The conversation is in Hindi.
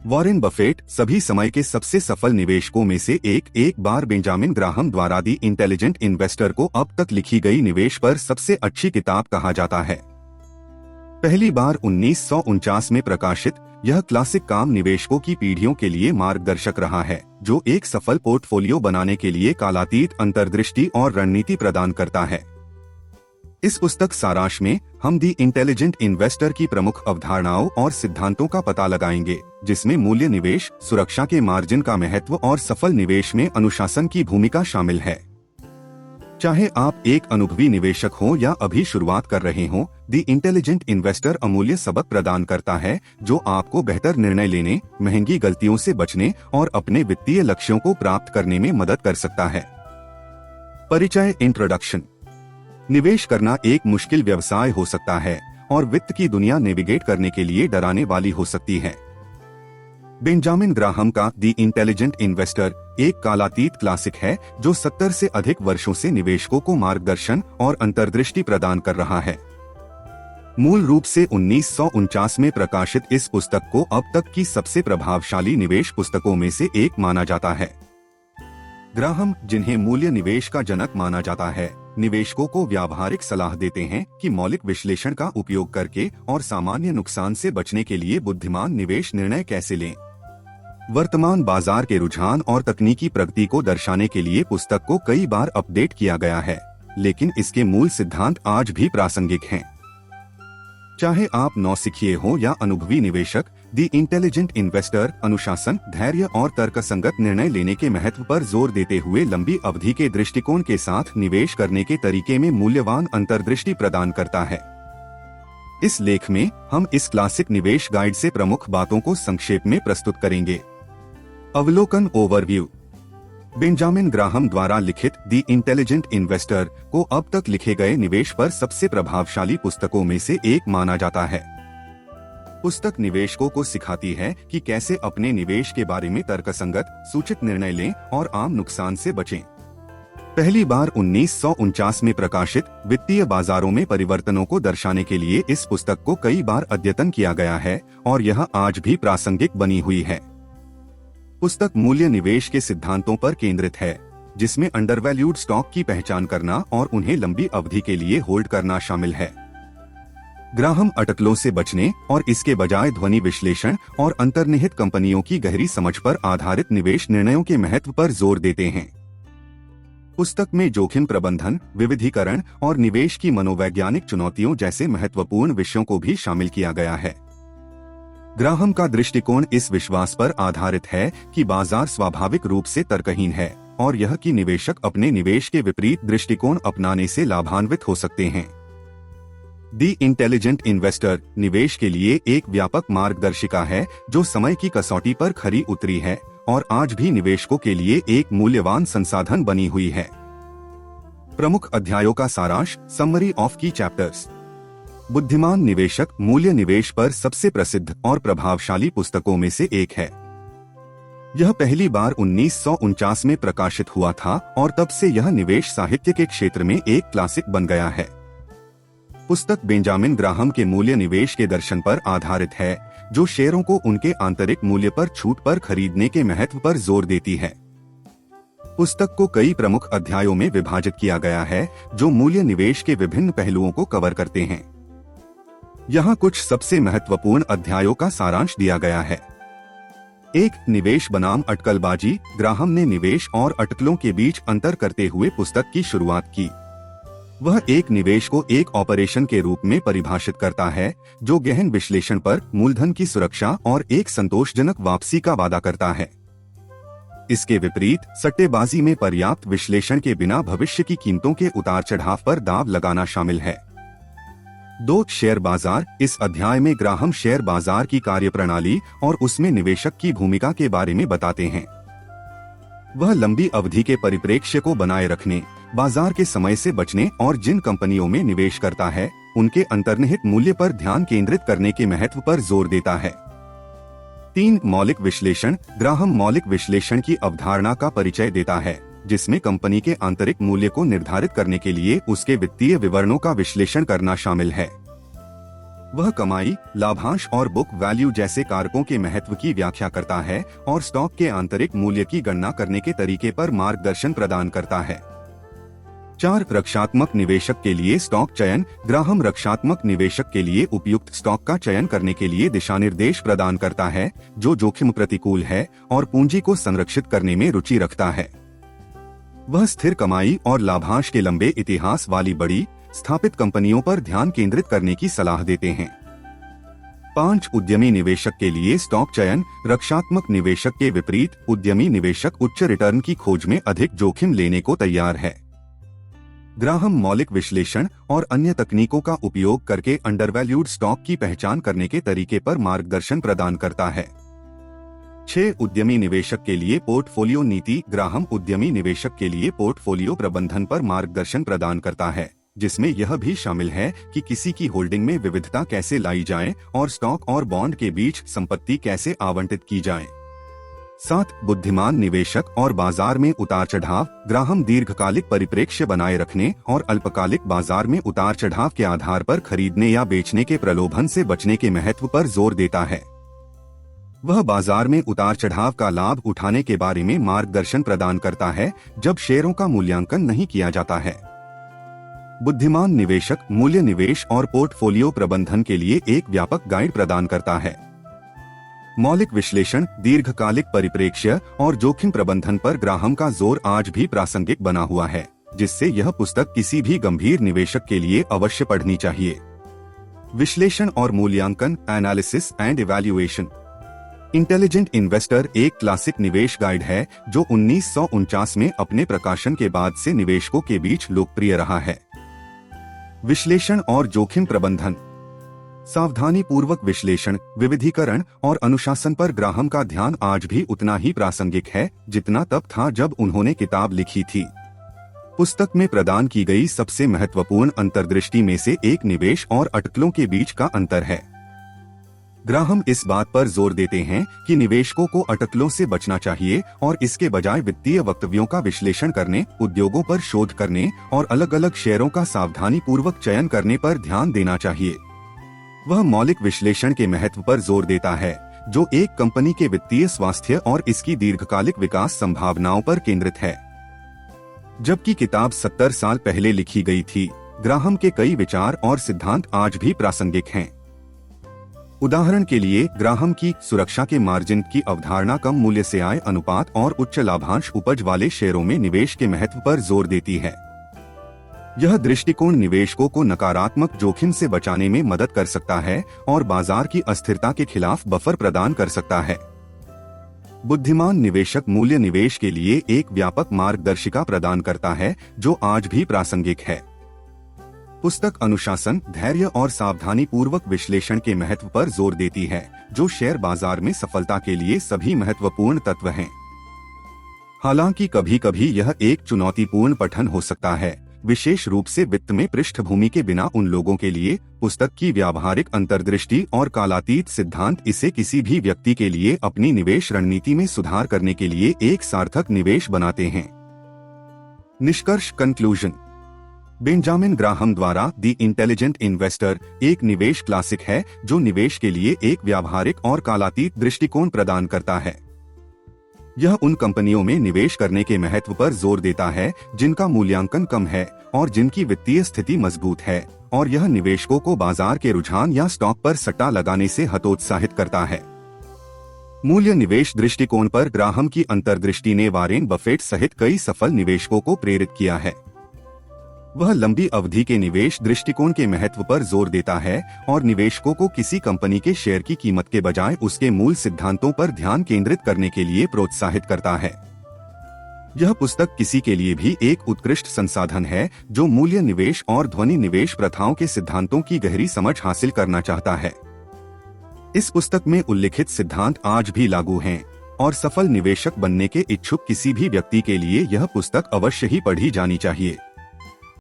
वॉरेन बफेट सभी समय के सबसे सफल निवेशकों में से एक बार बेंजामिन ग्राहम द्वारा दी इंटेलिजेंट इन्वेस्टर को अब तक लिखी गई निवेश पर सबसे अच्छी किताब कहा जाता है। पहली बार 1949 में प्रकाशित, यह क्लासिक काम निवेशकों की पीढ़ियों के लिए मार्गदर्शक रहा है, जो एक सफल पोर्टफोलियो बनाने के लिए कालातीत अंतर्दृष्टि और रणनीति प्रदान करता है। इस पुस्तक सारांश में हम दी इंटेलिजेंट इन्वेस्टर की प्रमुख अवधारणाओं और सिद्धांतों का पता लगाएंगे, जिसमें मूल्य निवेश, सुरक्षा के मार्जिन का महत्व और सफल निवेश में अनुशासन की भूमिका शामिल है। चाहे आप एक अनुभवी निवेशक हो या अभी शुरुआत कर रहे हो, दी इंटेलिजेंट इन्वेस्टर अमूल्य सबक प्रदान करता है, जो आपको बेहतर निर्णय लेने, महंगी गलतियों से बचने और अपने वित्तीय लक्ष्यों को प्राप्त करने में मदद कर सकता है। परिचय। इंट्रोडक्शन। निवेश करना एक मुश्किल व्यवसाय हो सकता है और वित्त की दुनिया नेविगेट करने के लिए डराने वाली हो सकती है। बेंजामिन ग्राहम का दी इंटेलिजेंट इन्वेस्टर एक कालातीत क्लासिक है, जो 70 से अधिक वर्षों से निवेशकों को मार्गदर्शन और अंतर्दृष्टि प्रदान कर रहा है। मूल रूप से 1949 में प्रकाशित इस पुस्तक को अब तक की सबसे प्रभावशाली निवेश पुस्तकों में से एक माना जाता है। ग्राहम, जिन्हें मूल्य निवेश का जनक माना जाता है, निवेशकों को व्यावहारिक सलाह देते हैं कि मौलिक विश्लेषण का उपयोग करके और सामान्य नुकसान से बचने के लिए बुद्धिमान निवेश निर्णय कैसे लें। वर्तमान बाजार के रुझान और तकनीकी प्रगति को दर्शाने के लिए पुस्तक को कई बार अपडेट किया गया है, लेकिन इसके मूल सिद्धांत आज भी प्रासंगिक हैं। चाहे आप नौसिखिए हो या अनुभवी निवेशक, दी इंटेलिजेंट इन्वेस्टर अनुशासन, धैर्य और तर्कसंगत निर्णय लेने के महत्व पर जोर देते हुए लंबी अवधि के दृष्टिकोण के साथ निवेश करने के तरीके में मूल्यवान अंतर्दृष्टि प्रदान करता है। इस लेख में हम इस क्लासिक निवेश गाइड से प्रमुख बातों को संक्षेप में प्रस्तुत करेंगे। अवलोकन। ओवरव्यू। बेंजामिन ग्राहम द्वारा लिखित दी इंटेलिजेंट इन्वेस्टर को अब तक लिखे गए निवेश पर सबसे प्रभावशाली पुस्तकों में से एक माना जाता है। पुस्तक निवेशकों को सिखाती है कि कैसे अपने निवेश के बारे में तर्कसंगत, सूचित निर्णय लें और आम नुकसान से बचें। पहली बार 1949 में प्रकाशित, वित्तीय बाजारों में परिवर्तनों को दर्शाने के लिए इस पुस्तक को कई बार अद्यतन किया गया है और यह आज भी प्रासंगिक बनी हुई है। पुस्तक मूल्य निवेश के सिद्धांतों पर केंद्रित है, जिसमें अंडरवैल्यूड स्टॉक की पहचान करना और उन्हें लंबी अवधि के लिए होल्ड करना शामिल है। ग्राहम अटकलों से बचने और इसके बजाय ध्वनि विश्लेषण और अंतर्निहित कंपनियों की गहरी समझ पर आधारित निवेश निर्णयों के महत्व पर जोर देते हैं। पुस्तक में जोखिम प्रबंधन, विविधीकरण और निवेश की मनोवैज्ञानिक चुनौतियों जैसे महत्वपूर्ण विषयों को भी शामिल किया गया है। ग्राहम का दृष्टिकोण इस विश्वास पर आधारित है कि बाजार स्वाभाविक रूप से तर्कहीन है और यह कि निवेशक अपने निवेश के विपरीत दृष्टिकोण अपनाने से लाभान्वित हो सकते हैं। दी इंटेलिजेंट इन्वेस्टर निवेश के लिए एक व्यापक मार्गदर्शिका है, जो समय की कसौटी पर खरी उतरी है और आज भी निवेशकों के लिए एक मूल्यवान संसाधन बनी हुई है। प्रमुख अध्यायों का सारांश। समरी ऑफ की चैप्टर्स। बुद्धिमान निवेशक मूल्य निवेश पर सबसे प्रसिद्ध और प्रभावशाली पुस्तकों में से एक है। यह पहली बार 1949 में प्रकाशित हुआ था और तब से यह निवेश साहित्य के क्षेत्र में एक क्लासिक बन गया है। पुस्तक बेंजामिन ग्राहम के मूल्य निवेश के दर्शन पर आधारित है, जो शेयरों को उनके आंतरिक मूल्य पर छूट पर खरीदने के महत्व पर जोर देती है। पुस्तक को कई प्रमुख अध्यायों में विभाजित किया गया है, जो मूल्य निवेश के विभिन्न पहलुओं को कवर करते हैं। यहाँ कुछ सबसे महत्वपूर्ण अध्यायों का सारांश दिया गया है। 1. निवेश बनाम अटकलबाजी। ग्राहम ने निवेश और अटकलों के बीच अंतर करते हुए पुस्तक की शुरुआत की। वह एक निवेश को एक ऑपरेशन के रूप में परिभाषित करता है, जो गहन विश्लेषण पर मूलधन की सुरक्षा और एक संतोषजनक वापसी का वादा करता है। इसके विपरीत सट्टेबाजी में पर्याप्त विश्लेषण के बिना भविष्य की कीमतों के उतार चढ़ाव पर दांव लगाना शामिल है। 2. शेयर बाजार। इस अध्याय में ग्राहम शेयर बाजार की कार्यप्रणाली और उसमें निवेशक की भूमिका के बारे में बताते हैं। वह लंबी अवधि के परिप्रेक्ष्य को बनाए रखने, बाजार के समय से बचने और जिन कंपनियों में निवेश करता है, उनके अंतर्निहित मूल्य पर ध्यान केंद्रित करने के महत्व पर जोर देता है। 3. मौलिक विश्लेषण। ग्राहम मौलिक विश्लेषण की अवधारणा का परिचय देता है, जिसमें कंपनी के आंतरिक मूल्य को निर्धारित करने के लिए उसके वित्तीय विवरणों का विश्लेषण करना शामिल है। वह कमाई, लाभांश और बुक वैल्यू जैसे कारकों के महत्व की व्याख्या करता है और स्टॉक के आंतरिक मूल्य की गणना करने के तरीके पर मार्गदर्शन प्रदान करता है। 4. रक्षात्मक निवेशक के लिए स्टॉक चयन। ग्राहम रक्षात्मक निवेशक के लिए उपयुक्त स्टॉक का चयन करने के लिए दिशानिर्देश प्रदान करता है, जो जोखिम प्रतिकूल है और पूंजी को संरक्षित करने में रुचि रखता है। वह स्थिर कमाई और लाभांश के लंबे इतिहास वाली बड़ी स्थापित कंपनियों पर ध्यान केंद्रित करने की सलाह देते हैं। 5. उद्यमी निवेशक के लिए स्टॉक चयन। रक्षात्मक निवेशक के विपरीत उद्यमी निवेशक उच्च रिटर्न की खोज में अधिक जोखिम लेने को तैयार है। ग्राहम मौलिक विश्लेषण और अन्य तकनीकों का उपयोग करके अंडरवैल्यूड स्टॉक की पहचान करने के तरीके पर मार्गदर्शन प्रदान करता है। 6. उद्यमी निवेशक के लिए पोर्टफोलियो नीति। ग्राहम उद्यमी निवेशक के लिए पोर्टफोलियो प्रबंधन पर मार्गदर्शन प्रदान करता है, जिसमें यह भी शामिल है कि किसी की होल्डिंग में विविधता कैसे लाई जाए और स्टॉक और बॉन्ड के बीच संपत्ति कैसे आवंटित की जाए। 7. बुद्धिमान निवेशक और बाजार में उतार चढ़ाव। ग्राहम दीर्घकालिक परिप्रेक्ष्य बनाए रखने और अल्पकालिक बाजार में उतार चढ़ाव के आधार पर खरीदने या बेचने के प्रलोभन से बचने के महत्व पर जोर देता है। वह बाजार में उतार चढ़ाव का लाभ उठाने के बारे में मार्गदर्शन प्रदान करता है जब शेयरों का मूल्यांकन नहीं किया जाता है। बुद्धिमान निवेशक मूल्य निवेश और पोर्टफोलियो प्रबंधन के लिए एक व्यापक गाइड प्रदान करता है। मौलिक विश्लेषण, दीर्घकालिक परिप्रेक्ष्य और जोखिम प्रबंधन पर ग्राहम का जोर आज भी प्रासंगिक बना हुआ है, जिससे यह पुस्तक किसी भी गंभीर निवेशक के लिए अवश्य पढ़नी चाहिए। विश्लेषण और मूल्यांकन, analysis and evaluation. Intelligent investor एक क्लासिक निवेश गाइड है जो 1949 में अपने प्रकाशन के बाद से निवेशकों के बीच लोकप्रिय रहा है। विश्लेषण और जोखिम प्रबंधन। सावधानी पूर्वक विश्लेषण, विविधीकरण और अनुशासन पर ग्राहम का ध्यान आज भी उतना ही प्रासंगिक है जितना तब था जब उन्होंने किताब लिखी थी। पुस्तक में प्रदान की गई सबसे महत्वपूर्ण अंतर्दृष्टि में से एक निवेश और अटकलों के बीच का अंतर है। ग्राहम इस बात पर जोर देते हैं कि निवेशकों को अटकलों से बचना चाहिए और इसके बजाय वित्तीय वक्तव्यों का विश्लेषण करने, उद्योगों पर शोध करने और अलग अलग शेयरों का सावधानी पूर्वक चयन करने पर ध्यान देना चाहिए। वह मौलिक विश्लेषण के महत्व पर जोर देता है, जो एक कंपनी के वित्तीय स्वास्थ्य और इसकी दीर्घकालिक विकास संभावनाओं पर केंद्रित है। जबकि किताब 70 साल पहले लिखी गई थी, ग्राहम के कई विचार और सिद्धांत आज भी प्रासंगिक हैं। उदाहरण के लिए, ग्राहम की सुरक्षा के मार्जिन की अवधारणा कम मूल्य से आय अनुपात और उच्च लाभांश उपज वाले शेयरों में निवेश के महत्व पर जोर देती है। यह दृष्टिकोण निवेशकों को नकारात्मक जोखिम से बचाने में मदद कर सकता है और बाजार की अस्थिरता के खिलाफ बफर प्रदान कर सकता है। बुद्धिमान निवेशक मूल्य निवेश के लिए एक व्यापक मार्गदर्शिका प्रदान करता है जो आज भी प्रासंगिक है। पुस्तक अनुशासन, धैर्य और सावधानी पूर्वक विश्लेषण के महत्व पर जोर देती है, जो शेयर बाजार में सफलता के लिए सभी महत्वपूर्ण तत्व हैं। हालांकि कभी कभी यह एक चुनौतीपूर्ण पठन हो सकता है, विशेष रूप से वित्त में पृष्ठभूमि के बिना उन लोगों के लिए। पुस्तक की व्यावहारिक अंतर्दृष्टि और कालातीत सिद्धांत इसे किसी भी व्यक्ति के लिए अपनी निवेश रणनीति में सुधार करने के लिए एक सार्थक निवेश बनाते हैं। निष्कर्ष, कंक्लूजन। बेंजामिन ग्राहम द्वारा द इंटेलिजेंट इन्वेस्टर एक निवेश क्लासिक है जो निवेश के लिए एक व्यावहारिक और कालातीत दृष्टिकोण प्रदान करता है। यह उन कंपनियों में निवेश करने के महत्व पर जोर देता है जिनका मूल्यांकन कम है और जिनकी वित्तीय स्थिति मजबूत है, और यह निवेशकों को बाजार के रुझान या स्टॉक पर सट्टा लगाने से हतोत्साहित करता है। मूल्य निवेश दृष्टिकोण पर ग्राहम की अंतर्दृष्टि ने वॉरेन बफेट सहित कई सफल निवेशकों को प्रेरित किया है। वह लंबी अवधि के निवेश दृष्टिकोण के महत्व पर जोर देता है और निवेशकों को किसी कंपनी के शेयर की कीमत के बजाय उसके मूल सिद्धांतों पर ध्यान केंद्रित करने के लिए प्रोत्साहित करता है। यह पुस्तक किसी के लिए भी एक उत्कृष्ट संसाधन है जो मूल्य निवेश और ध्वनि निवेश प्रथाओं के सिद्धांतों की गहरी समझ हासिल करना चाहता है। इस पुस्तक में उल्लिखित सिद्धांत आज भी लागू हैं और सफल निवेशक बनने के इच्छुक किसी भी व्यक्ति के लिए यह पुस्तक अवश्य ही पढ़ी जानी चाहिए।